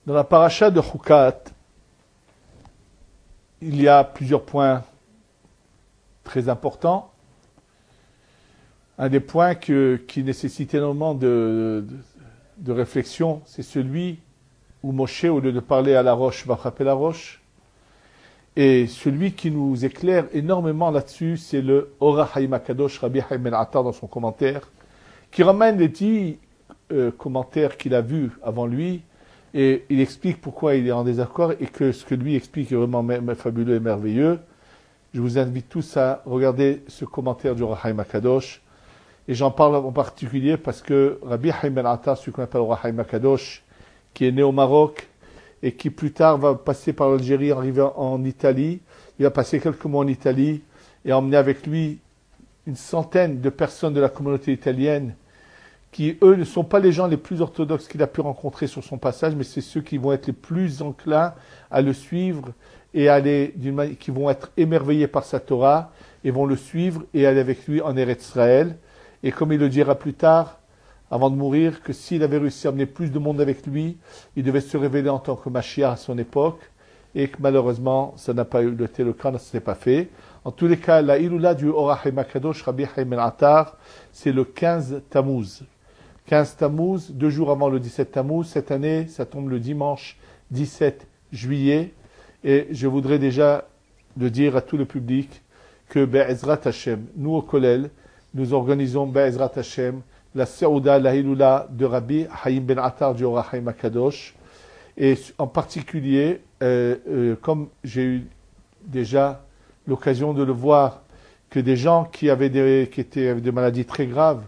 Dans la paracha de Chukat, il y a plusieurs points très importants. Un des points qui nécessite énormément de réflexion, c'est celui où Moshe, au lieu de parler à la roche, va frapper la roche. Et celui qui nous éclaire énormément là-dessus, c'est le Ora Haim HaKadosh, Rabbi Haim Ben Attar, dans son commentaire, qui ramène les 10 commentaires qu'il a vus avant lui, et il explique pourquoi il est en désaccord, et que ce que lui explique est vraiment fabuleux et merveilleux. Je vous invite tous à regarder ce commentaire du Ora Haim HaKadosh, et j'en parle en particulier parce que Rabbi Haim Ben Attar, celui qu'on appelle Ora Haim HaKadosh, qui est né au Maroc, et qui plus tard va passer par l'Algérie, arriver en Italie. Il va passer quelques mois en Italie et emmener avec lui une centaine de personnes de la communauté italienne qui, eux, ne sont pas les gens les plus orthodoxes qu'il a pu rencontrer sur son passage, mais c'est ceux qui vont être les plus enclins à le suivre et qui vont être émerveillés par sa Torah et vont le suivre et aller avec lui en Eretz Israël. Et comme il le dira plus tard, avant de mourir, que s'il avait réussi à amener plus de monde avec lui, il devait se révéler en tant que Mashiach à son époque, et que malheureusement, ça n'a pas été le cas, ça ne s'est pas fait. En tous les cas, la Iloula du Ora Haim HaKadosh, Rabbi Haim Ben Attar, c'est le 15 Tammuz. 15 Tammuz, 2 jours avant le 17 Tammuz. Cette année, ça tombe le dimanche 17 juillet. Et je voudrais déjà le dire à tout le public que Be'ezrat Hashem, nous au Kollel, nous organisons Be'ezrat Hashem, la Saouda, la Hiloula de Rabbi Haim Ben Attar du Ora Haim HaKadosh. Et en particulier, comme j'ai eu déjà l'occasion de le voir, que des gens qui avaient des maladies très graves,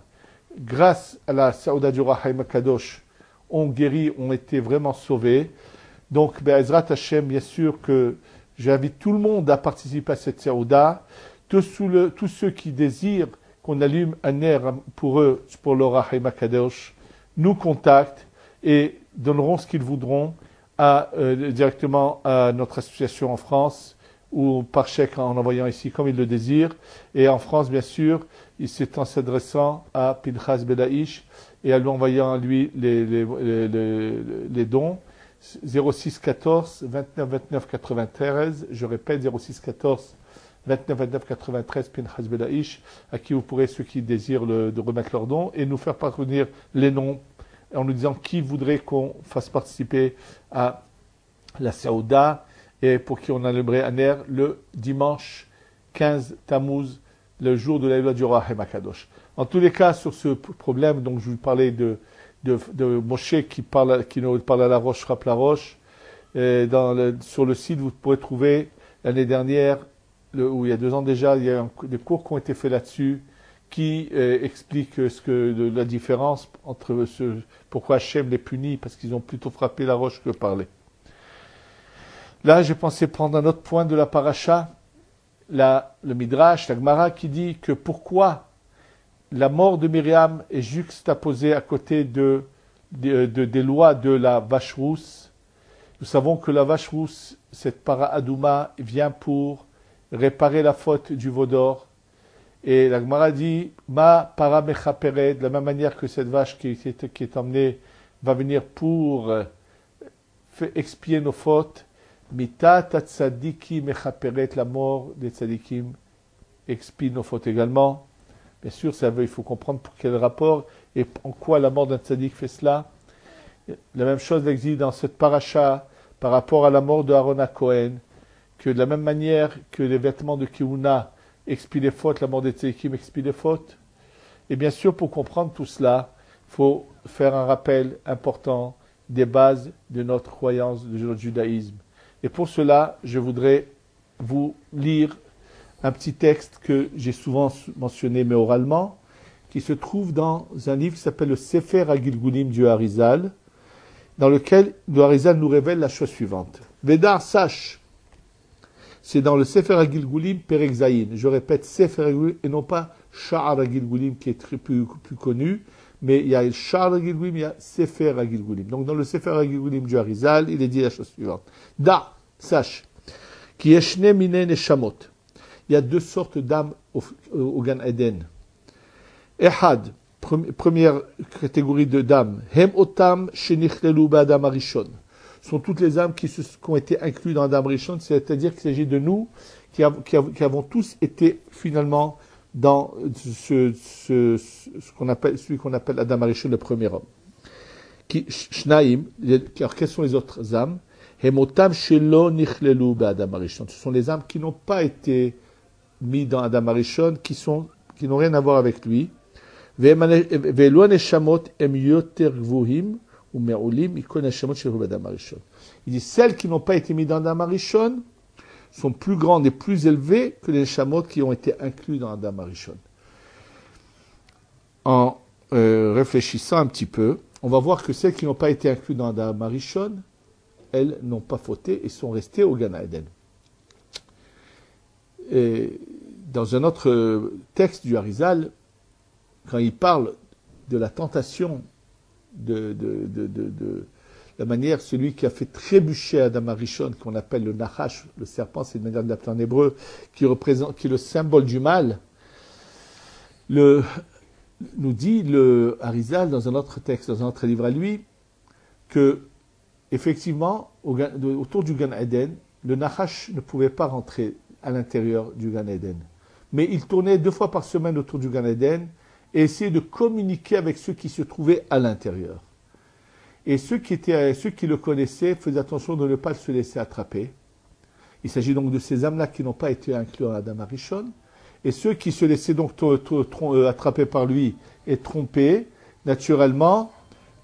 grâce à la Saouda du Ora Haim HaKadosh, ont guéri, ont été vraiment sauvés. Donc, Be'ezrat Hashem, bien sûr que j'invite tout le monde à participer à cette Saouda. Tous ceux qui désirent qu'on allume un air pour eux, pour l'Ora Haim HaKadosh, nous contactent et donneront ce qu'ils voudront directement à notre association en France ou par chèque en envoyant ici comme ils le désirent. Et en France, bien sûr, c'est en s'adressant à Pinchas Belaïch et en lui envoyant à lui les dons. 06 14 29 29 93, je répète 06 14 29 29 93 Pinchas Belaïch, à qui vous pourrez, ceux qui désirent de remettre leurs dons, et nous faire parvenir les noms en nous disant qui voudrait qu'on fasse participer à la Saouda et pour qui on allumerait un air le dimanche 15 Tammuz, le jour de la loi du Ora Haim HaKadosh. En tous les cas, sur ce problème, donc je vous parlais de Moshe qui parle à la roche, frappe la roche. Sur le site, vous pourrez trouver l'année dernière, où il y a 2 ans déjà, il y a des cours qui ont été faits là-dessus, qui expliquent la différence entre pourquoi Hachem les punit, parce qu'ils ont plutôt frappé la roche que parlé. Là, j'ai pensé prendre un autre point de la paracha, le Midrash, la Gemara, qui dit que pourquoi la mort de Myriam est juxtaposée à côté des lois de la vache rousse. Nous savons que la vache rousse, cette para adouma, vient pour réparer la faute du veau d'or. Et la Gemara dit, ma para mechaperet, de la même manière que cette vache qui est emmenée va venir pour expier nos fautes. Mita tzadiki mechaperet, la mort des tzadikim expie nos fautes également. Bien sûr, il faut comprendre pour quel rapport et en quoi la mort d'un tzadik fait cela. La même chose existe dans cette paracha par rapport à la mort de Aaron HaKohen, que de la même manière que les vêtements de Kihuna expient les fautes, la mort des tzadikim expie les fautes. Et bien sûr, pour comprendre tout cela, il faut faire un rappel important des bases de notre croyance, de notre judaïsme. Et pour cela, je voudrais vous lire un petit texte que j'ai souvent mentionné, mais oralement, qui se trouve dans un livre qui s'appelle le Sefer HaGilgulim du Harizal, dans lequel le Harizal nous révèle la chose suivante. Védar, sache, c'est dans le Sefer HaGilgulim Perek Zayin. Je répète Sefer HaGilgulim et non pas Sha'ar HaGilgulim qui est plus connu, mais il y a le Shar HaGilgulim, il y a Sefer HaGilgulim. Donc dans le Sefer HaGilgulim du Harizal, il est dit la chose suivante. Da, sache, qui yeshne mine neshamot. Il y a deux sortes d'âmes au Gan Eden. Ehad, première catégorie de d'âmes, hem otam shenichlelu ba'adam harishon. Sont toutes les âmes qui ont été incluses dans Adam Rishon, c'est-à-dire qu'il s'agit de nous qui avons tous été finalement dans celui qu'on appelle Adam Rishon, le premier homme. Shnaim, alors quelles sont les autres âmes? Hem otam shelo nichlelu ba'adam harishon. Ce sont les âmes qui n'ont pas été mis dans Adam Rishon, qui n'ont rien à voir avec lui. Ve'elo neshamot em yoter gvuhim. Il dit celles qui n'ont pas été mises dans Adam Harishon sont plus grandes et plus élevées que les neshamot qui ont été inclus dans Adam Harishon. En réfléchissant un petit peu, on va voir que celles qui n'ont pas été incluses dans Adam Harishon, elles n'ont pas fauté et sont restées au Gan Eden. Et dans un autre texte du Harizal, quand il parle de la tentation de la manière, celui qui a fait trébucher Adam Harishon, qu'on appelle le Nachash, le serpent, c'est une manière de l'appeler en hébreu, qui est le symbole du mal, nous dit le Harizal dans un autre texte, dans un autre livre à lui, que, effectivement, autour du Gan Eden, le Nachash ne pouvait pas rentrer à l'intérieur du Gan Eden. Mais il tournait 2 fois par semaine autour du Gan Eden, et essayer de communiquer avec ceux qui se trouvaient à l'intérieur. Et ceux qui le connaissaient faisaient attention de ne pas se laisser attraper. Il s'agit donc de ces âmes-là qui n'ont pas été inclus en Adam Harishon, et ceux qui se laissaient donc attraper par lui et tromper, naturellement,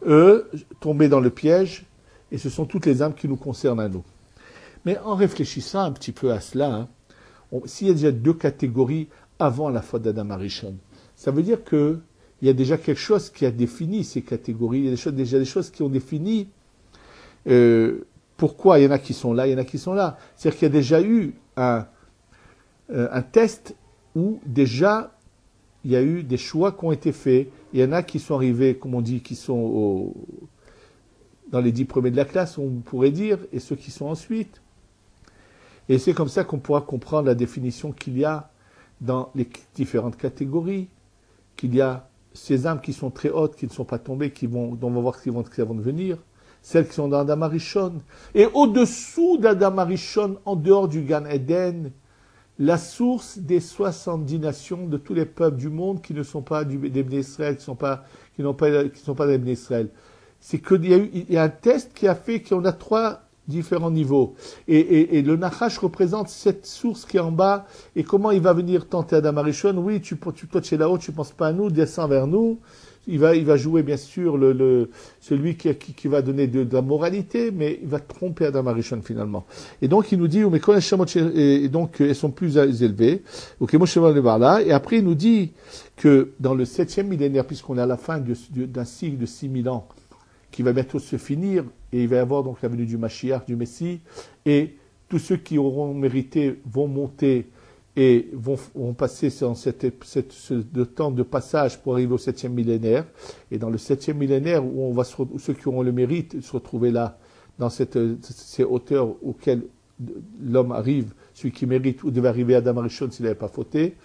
eux, tombaient dans le piège, et ce sont toutes les âmes qui nous concernent à nous. Mais en réfléchissant un petit peu à cela, s'il y a déjà 2 catégories avant la faute d'Adam Harishon, ça veut dire qu'il y a déjà quelque chose qui a défini ces catégories, il y a déjà des choses qui ont défini pourquoi il y en a qui sont là, il y en a qui sont là. C'est-à-dire qu'il y a déjà eu un test où déjà il y a eu des choix qui ont été faits. Il y en a qui sont arrivés, comme on dit, qui sont dans les 10 premiers de la classe, on pourrait dire, et ceux qui sont ensuite. Et c'est comme ça qu'on pourra comprendre la définition qu'il y a dans les différentes catégories, qu'il y a ces âmes qui sont très hautes, qui ne sont pas tombées, dont on va voir ce qu'elles vont devenir, celles qui sont dans Adam Harishon, et au-dessous d'Adam Harishon, en dehors du Gan Eden, la source des 70 nations de tous les peuples du monde qui ne sont pas des Bnei Israël, qui ne sont pas des Bnei Israël. C'est qu'il y a un test qui a fait qu'on a 3 différents niveaux. Et le Nachash représente cette source qui est en bas. Et comment il va venir tenter Adam Harishon? Oui, toi tu es là-haut, tu ne penses pas à nous, descends vers nous. Il va jouer bien sûr celui qui va donner de la moralité, mais il va tromper Adam Harishon finalement. Et donc il nous dit, mais quand et donc elles sont plus élevées. Et après il nous dit que dans le 7e millénaire, puisqu'on est à la fin d'un cycle de 6000 ans, qui va bientôt se finir, et il va y avoir donc la venue du Mashiach, du Messie, et tous ceux qui auront mérité vont monter et vont passer dans ce temps de passage pour arriver au 7e millénaire. Et dans le 7e millénaire, où ceux qui auront le mérite se retrouver là, dans ces hauteurs auxquelles l'homme arrive, celui qui mérite, ou devait arriver à Adam Harishon s'il n'avait pas fauté,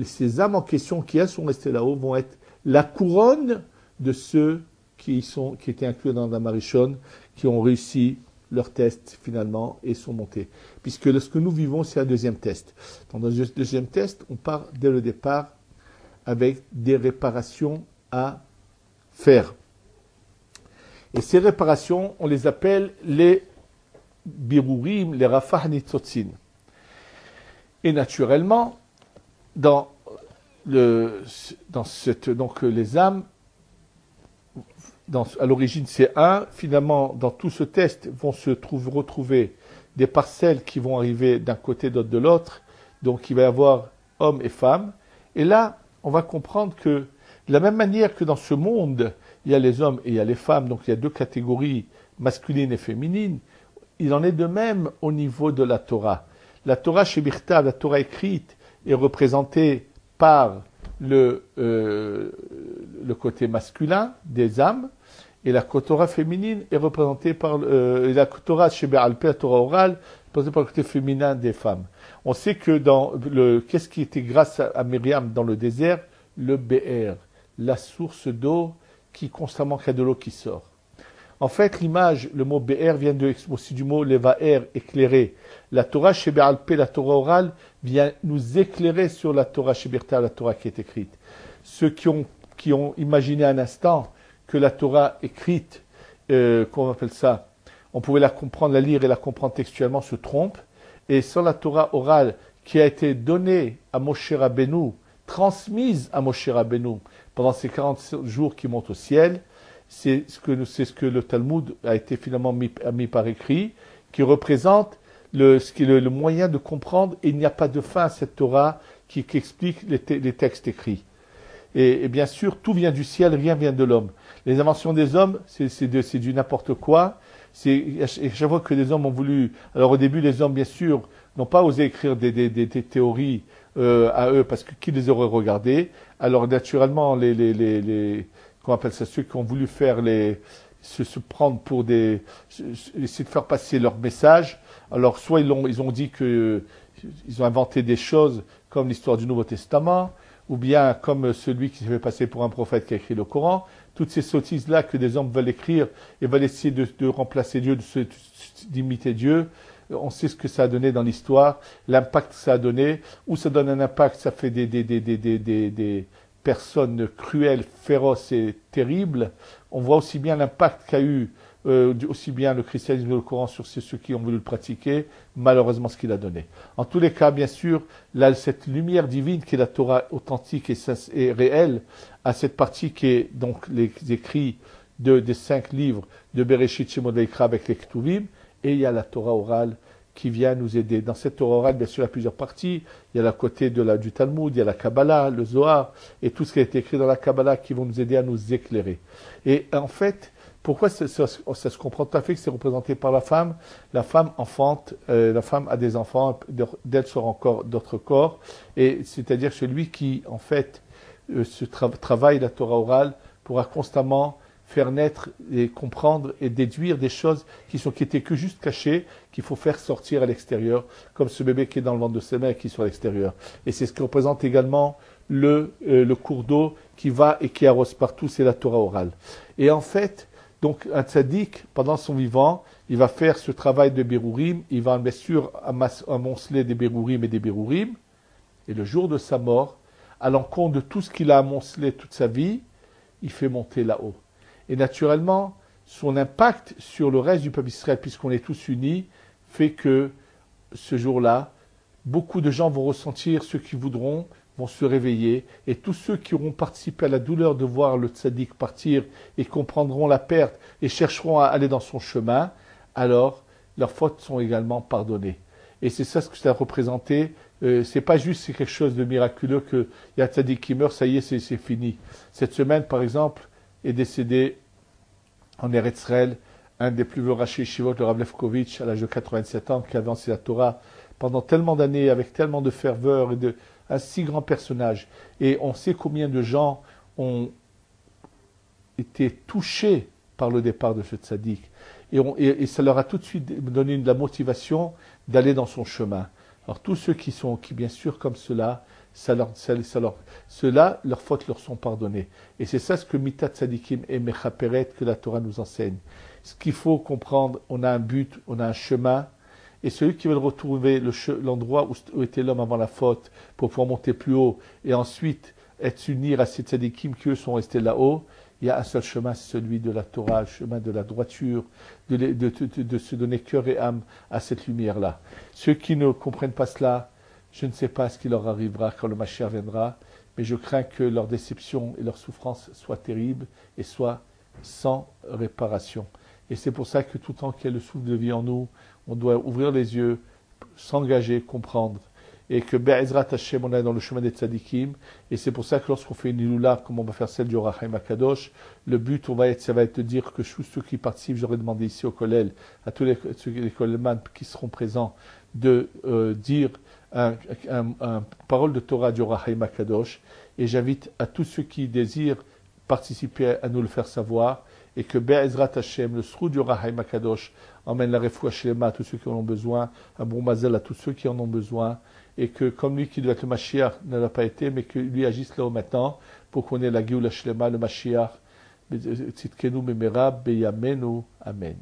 ces âmes en question qui elles sont restées là-haut vont être la couronne de ceux qui étaient inclus dans Adam Harishon, qui ont réussi leur test finalement et sont montés. Puisque ce que nous vivons, c'est un deuxième test. Dans le deuxième test, on part dès le départ avec des réparations à faire. Et ces réparations, on les appelle les birurim, les rafah nitzotzin. Et naturellement, donc les âmes, à l'origine c'est 1, finalement dans tout ce test vont se retrouver des parcelles qui vont arriver d'un côté d'autre de l'autre, donc il va y avoir hommes et femmes, et là on va comprendre que de la même manière que dans ce monde il y a les hommes et il y a les femmes, donc il y a 2 catégories masculines et féminines, il en est de même au niveau de la Torah. La Torah chez Birtav, la Torah écrite, est représentée par le côté masculin des âmes, et la Torah féminine est représentée par la Torah chez Be'alpé, la Torah orale, représentée par le côté féminin des femmes. On sait que qu'est-ce qui était grâce à Myriam dans le désert? Le Be'er, la source d'eau qui constamment qu'il y a de l'eau qui sort. En fait, l'image, le mot Be'er vient aussi du mot Levaer, éclairer. La Torah chez Be'alpé, la Torah orale, vient nous éclairer sur la Torah chez Birta, la Torah qui est écrite. Ceux qui ont imaginé un instant que la Torah écrite, qu'on appelle ça, on pouvait la comprendre, la lire et la comprendre textuellement, se trompent. Et sans la Torah orale qui a été donnée à Moshe Rabbeinu, transmise à Moshe Rabbeinu pendant ces 40 jours qui montent au ciel, c'est ce que le Talmud a été finalement mis par écrit, qui représente le moyen de comprendre, et il n'y a pas de fin à cette Torah qui explique les textes écrits. Et bien sûr, tout vient du ciel, rien vient de l'homme. Les inventions des hommes, c'est du n'importe quoi. Et chaque fois que les hommes ont voulu... Alors au début, les hommes, bien sûr, n'ont pas osé écrire des théories à eux, parce que qui les aurait regardées? Alors naturellement, comment on appelle ça, ceux qui ont voulu faire se prendre pour essayer de faire passer leur message. Alors soit ils ont dit que ils ont inventé des choses comme l'histoire du Nouveau Testament, ou bien comme celui qui s'est fait passer pour un prophète qui a écrit le Coran. Toutes ces sottises-là que des hommes veulent écrire et veulent essayer de remplacer Dieu, d'imiter Dieu. On sait ce que ça a donné dans l'histoire, l'impact que ça a donné. Où ça donne un impact, ça fait des personnes cruelles, féroces et terribles. On voit aussi bien l'impact qu'a eu aussi bien le christianisme et le Coran sur ceux qui ont voulu le pratiquer, malheureusement ce qu'il a donné. En tous les cas, bien sûr, cette lumière divine qui est la Torah authentique et réelle, à cette partie qui est donc les écrits des 5 livres de Bereshit, Shemot, Veikra avec les Ketuvim, et il y a la Torah orale qui vient nous aider. Dans cette Torah orale, bien sûr, il y a plusieurs parties. Il y a la côté du Talmud, il y a la Kabbalah, le Zohar, et tout ce qui a été écrit dans la Kabbalah qui vont nous aider à nous éclairer. Et en fait, pourquoi ça se comprend tout à fait que c'est représenté par la femme? La femme enfante, la femme a des enfants, d'elle sort encore d'autres corps, et c'est-à-dire celui qui, en fait, travaille la Torah orale pourra constamment faire naître et comprendre et déduire des choses qui étaient que juste cachées, qu'il faut faire sortir à l'extérieur, comme ce bébé qui est dans le ventre de ses mères et qui est sur l'extérieur. Et c'est ce qui représente également le cours d'eau qui va et qui arrose partout, c'est la Torah orale. Et en fait, donc un tzaddik, pendant son vivant, il va faire ce travail de Berurim, il va bien sûr amonceler des Berurim et des Berurim, et le jour de sa mort, à l'encontre de tout ce qu'il a amoncelé toute sa vie, il fait monter là-haut. Et naturellement, son impact sur le reste du peuple Israël, puisqu'on est tous unis, fait que ce jour-là, beaucoup de gens vont ressentir, ceux qui voudront, vont se réveiller, et tous ceux qui auront participé à la douleur de voir le tzaddik partir et comprendront la perte et chercheront à aller dans son chemin, alors leurs fautes sont également pardonnées. Et c'est ça ce que ça a représenté. C'est pas juste c'est quelque chose de miraculeux qu'il y a un tzaddik qui meurt, ça y est, c'est fini. Cette semaine, par exemple, est décédé en Eretz Israël un des plus vieux rachis Shivot, le Rav Lefkovitch, à l'âge de 87 ans, qui a avancé la Torah pendant tellement d'années, avec tellement de ferveur, et un si grand personnage. Et on sait combien de gens ont été touchés par le départ de ce tzaddik. Et ça leur a tout de suite donné de la motivation d'aller dans son chemin. Alors tous ceux qui bien sûr, comme cela, ceux-là, leurs fautes leur sont pardonnées. Et c'est ça ce que Mitat Tzadikim et Mechaperet, que la Torah nous enseigne. Ce qu'il faut comprendre, on a un but, on a un chemin, et celui qui veut retrouver l'endroit où était l'homme avant la faute, pour pouvoir monter plus haut, et ensuite s'unir à ces Tzadikim qui eux sont restés là-haut, il y a un seul chemin, c'est celui de la Torah, le chemin de la droiture, de se donner cœur et âme à cette lumière-là. Ceux qui ne comprennent pas cela, je ne sais pas ce qui leur arrivera quand le Mashiach viendra, mais je crains que leur déception et leur souffrance soient terribles et soient sans réparation. Et c'est pour ça que tout le temps qu'il y a le souffle de vie en nous, on doit ouvrir les yeux, s'engager, comprendre. Et que Be'ezrat Hashem, on est dans le chemin des tzadikim. Et c'est pour ça que lorsqu'on fait une iloula, comme on va faire celle du Or HaChaim Akadosh, le but, ça va être de dire que tous ceux qui participent, j'aurais demandé ici au Kollel, à tous les Kollelman qui seront présents, de dire un parole de Torah du Or HaChaim Akadosh. Et j'invite à tous ceux qui désirent participer à nous le faire savoir, et que Be'ezrat Hashem, le Srou du Rahaim Akadosh, emmène la refoua shlema à tous ceux qui en ont besoin, un bon mazel à tous ceux qui en ont besoin, et que comme lui qui doit être le Mashiach ne l'a pas été, mais que lui agisse là-haut maintenant, pour qu'on ait la Géoula shlema, le Mashiach, Tzidkenu Memera, Beyamenu, Amen.